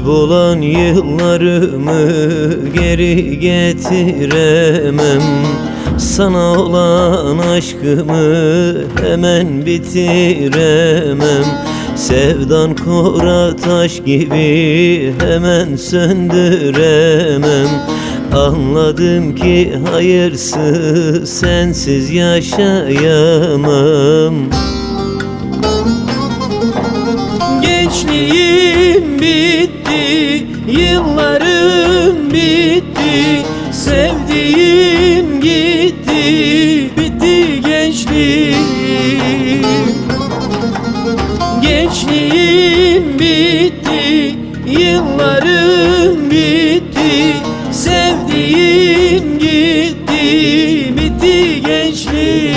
Kaybolan yıllarımı geri getiremem. Sana olan aşkımı hemen bitiremem. Sevdan kora taş gibi hemen söndüremem. Anladım ki hayırsız sensiz yaşayamam. Gençliğim bitti, yıllarım bitti, sevdiğim gitti, bitti gençliğim. Gençliğim bitti, yıllarım bitti, sevdiğim gitti, bitti gençliğim.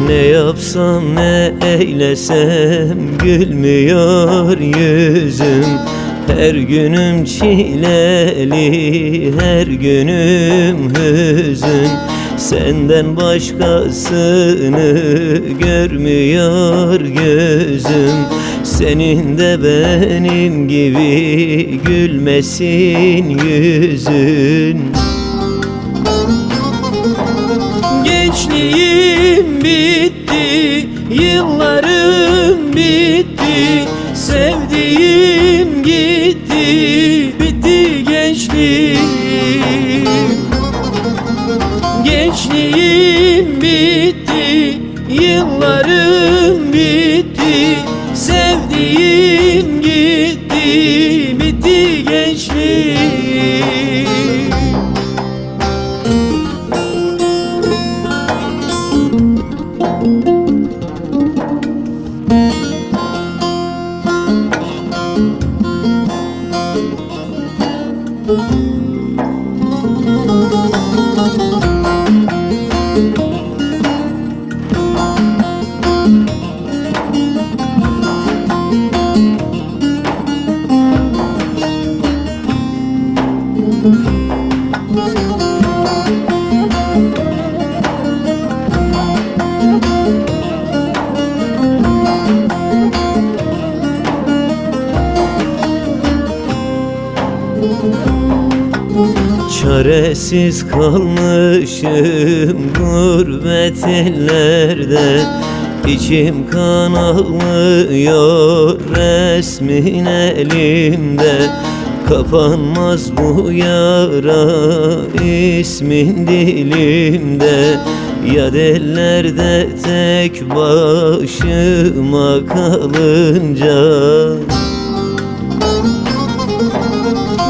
Ne yapsam ne eylesem gülmüyor yüzüm. Her günüm çileli, her günüm hüzün. Senden başkasını görmüyor gözüm. Senin de benim gibi gülmesin yüzün. Gençliğim bitti, yıllarım bitti, sevdiğim gitti, bitti gençliğim. Gençliğim bitti, yıllarım bitti, sevdiğim gitti, bitti gençliğim. Çaresiz kalmışım gurbet ellerde. İçim kan ağlıyor resmin elimde. Kapanmaz bu yara ismin dilimde. Yad ellerde tek başıma kalınca.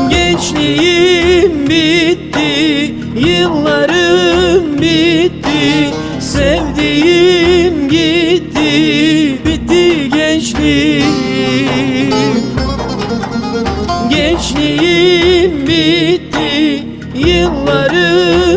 Gençliğim bitti, yıllarım bitti, sevdiğim gitti, bitti gençliğim. Gençliğim bitti, yıllarım